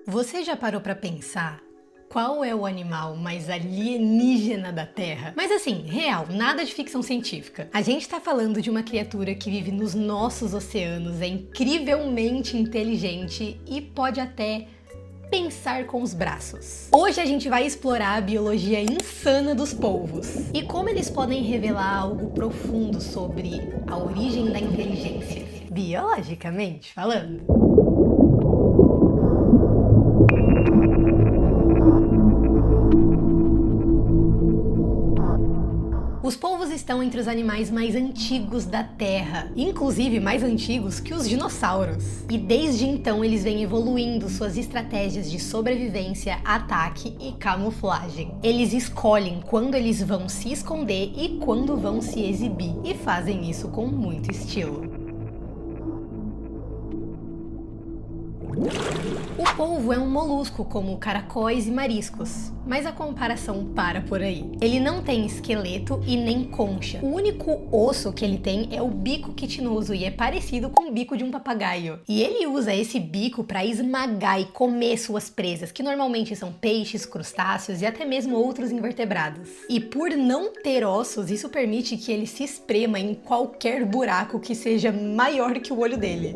Você já parou para pensar qual é o animal mais alienígena da Terra? Mas assim, real, nada de ficção científica. A gente tá falando de uma criatura que vive nos nossos oceanos, é incrivelmente inteligente e pode até pensar com os braços. Hoje a gente vai explorar a biologia insana dos polvos e como eles podem revelar algo profundo sobre a origem da inteligência, biologicamente falando. Os polvos estão entre os animais mais antigos da Terra, inclusive mais antigos que os dinossauros. E desde então eles vêm evoluindo suas estratégias de sobrevivência, ataque e camuflagem. Eles escolhem quando eles vão se esconder e quando vão se exibir, e fazem isso com muito estilo. O polvo é um molusco como caracóis e mariscos, mas a comparação para por aí. Ele não tem esqueleto e nem concha. O único osso que ele tem é o bico quitinoso e é parecido com o bico de um papagaio. E ele usa esse bico para esmagar e comer suas presas, que normalmente são peixes, crustáceos e até mesmo outros invertebrados. E por não ter ossos, isso permite que ele se esprema em qualquer buraco que seja maior que o olho dele.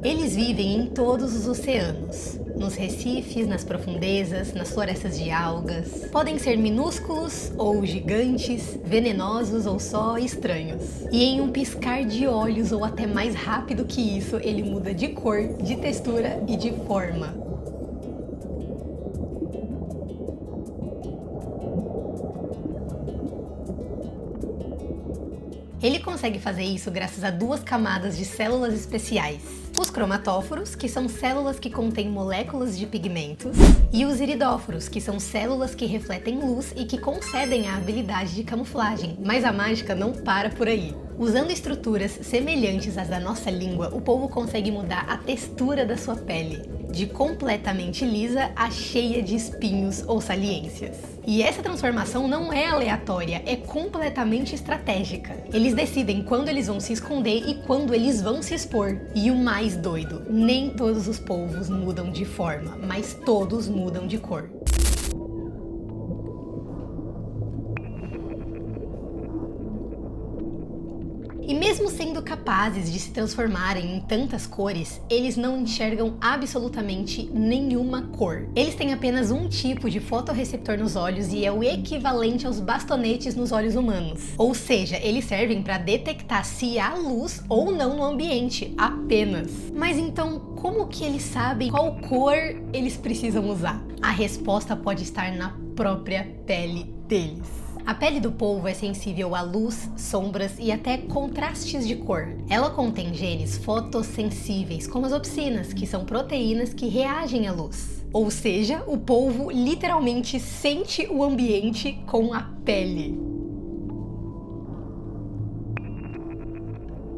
Eles vivem em todos os oceanos, nos recifes, nas profundezas, nas florestas de algas. Podem ser minúsculos ou gigantes, venenosos ou só estranhos. E em um piscar de olhos ou até mais rápido que isso, ele muda de cor, de textura e de forma. Ele consegue fazer isso graças a duas camadas de células especiais. Os cromatóforos, que são células que contêm moléculas de pigmentos, e os iridóforos, que são células que refletem luz e que concedem a habilidade de camuflagem. Mas a mágica não para por aí. Usando estruturas semelhantes às da nossa língua, o polvo consegue mudar a textura da sua pele, de completamente lisa a cheia de espinhos ou saliências. E essa transformação não é aleatória, é completamente estratégica. Eles decidem quando eles vão se esconder e quando eles vão se expor. E o mais doido, nem todos os polvos mudam de forma, mas todos mudam de cor. E mesmo sendo capazes de se transformarem em tantas cores, eles não enxergam absolutamente nenhuma cor. Eles têm apenas um tipo de fotorreceptor nos olhos e é o equivalente aos bastonetes nos olhos humanos. Ou seja, eles servem para detectar se há luz ou não no ambiente, apenas. Mas então, como que eles sabem qual cor eles precisam usar? A resposta pode estar na própria pele deles. A pele do polvo é sensível à luz, sombras e até contrastes de cor. Ela contém genes fotossensíveis, como as opsinas, que são proteínas que reagem à luz. Ou seja, o polvo literalmente sente o ambiente com a pele.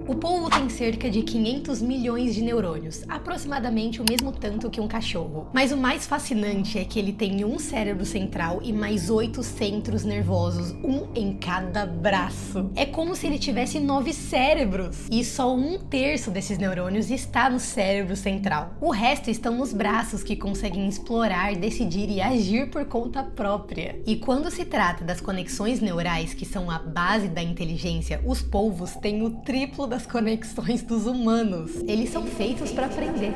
O polvo tem cerca de 500 milhões de neurônios, aproximadamente o mesmo tanto que um cachorro. Mas o mais fascinante é que ele tem um cérebro central e mais 8 centros nervosos, um em cada braço. É como se ele tivesse 9 cérebros, e só 1/3 desses neurônios está no cérebro central. O resto estão nos braços, que conseguem explorar, decidir e agir por conta própria. E quando se trata das conexões neurais, que são a base da inteligência, os polvos têm o triplo das conexões dos humanos. Eles são feitos para aprender.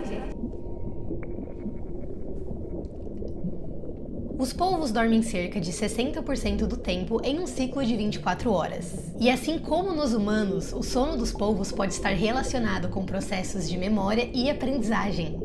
Os polvos dormem cerca de 60% do tempo em um ciclo de 24 horas. E assim como nos humanos, o sono dos polvos pode estar relacionado com processos de memória e aprendizagem.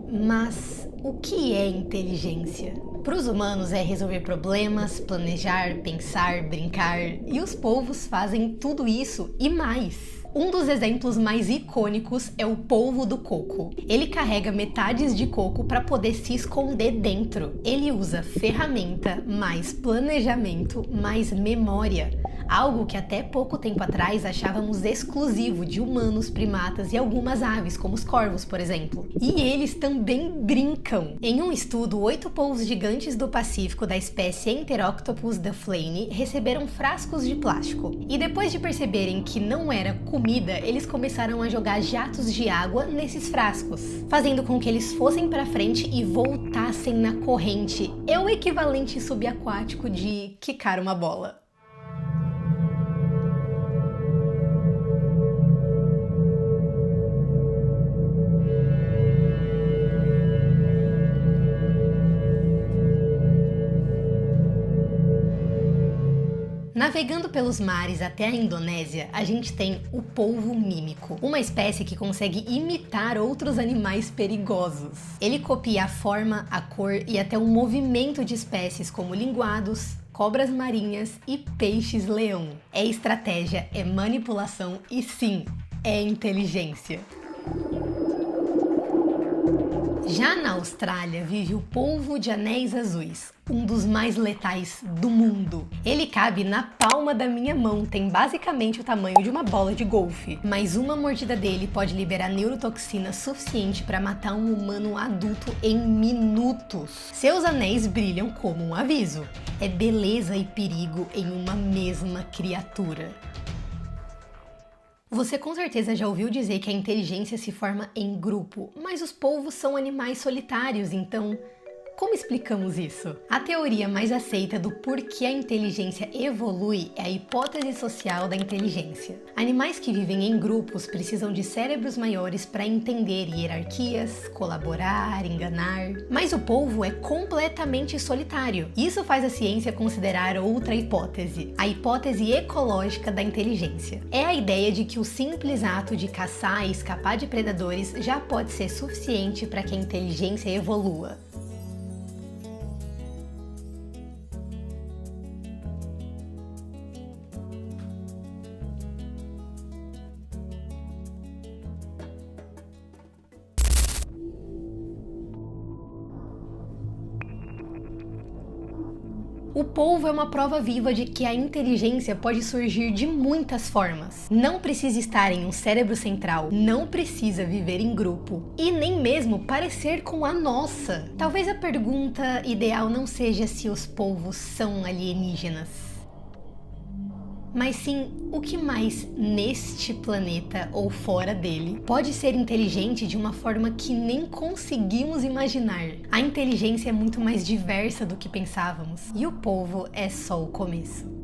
Mas o que é inteligência? Para os humanos é resolver problemas, planejar, pensar, brincar, e os polvos fazem tudo isso e mais. Um dos exemplos mais icônicos é o polvo do coco. Ele carrega metades de coco para poder se esconder dentro. Ele usa ferramenta, mais planejamento, mais memória. algo que até pouco tempo atrás achávamos exclusivo de humanos, primatas e algumas aves, como os corvos, por exemplo. E eles também brincam. Em um estudo, 8 polvos gigantes do Pacífico da espécie Enteroctopus duflane receberam frascos de plástico. E depois de perceberem que não era comida, eles começaram a jogar jatos de água nesses frascos, fazendo com que eles fossem para frente e voltassem na corrente. É o equivalente subaquático de quicar uma bola. Navegando pelos mares até a Indonésia, a gente tem o polvo mímico, uma espécie que consegue imitar outros animais perigosos. Ele copia a forma, a cor e até o movimento de espécies como linguados, cobras marinhas e peixes-leão. É estratégia, é manipulação e sim, é inteligência. Já na Austrália vive o polvo de anéis azuis, um dos mais letais do mundo. Ele cabe na palma da minha mão, tem basicamente o tamanho de uma bola de golfe. Mas uma mordida dele pode liberar neurotoxina suficiente para matar um humano adulto em minutos. Seus anéis brilham como um aviso. É beleza e perigo em uma mesma criatura. Você com certeza já ouviu dizer que a inteligência se forma em grupo, mas os polvos são animais solitários, então como explicamos isso? A teoria mais aceita do porquê a inteligência evolui é a hipótese social da inteligência. Animais que vivem em grupos precisam de cérebros maiores para entender hierarquias, colaborar, enganar. Mas o polvo é completamente solitário. Isso faz a ciência considerar outra hipótese, a hipótese ecológica da inteligência. É a ideia de que o simples ato de caçar e escapar de predadores já pode ser suficiente para que a inteligência evolua. O polvo é uma prova viva de que a inteligência pode surgir de muitas formas. Não precisa estar em um cérebro central, não precisa viver em grupo e nem mesmo parecer com a nossa. Talvez a pergunta ideal não seja se os polvos são alienígenas, mas sim o que mais neste planeta ou fora dele pode ser inteligente de uma forma que nem conseguimos imaginar. A inteligência é muito mais diversa do que pensávamos e o polvo é só o começo.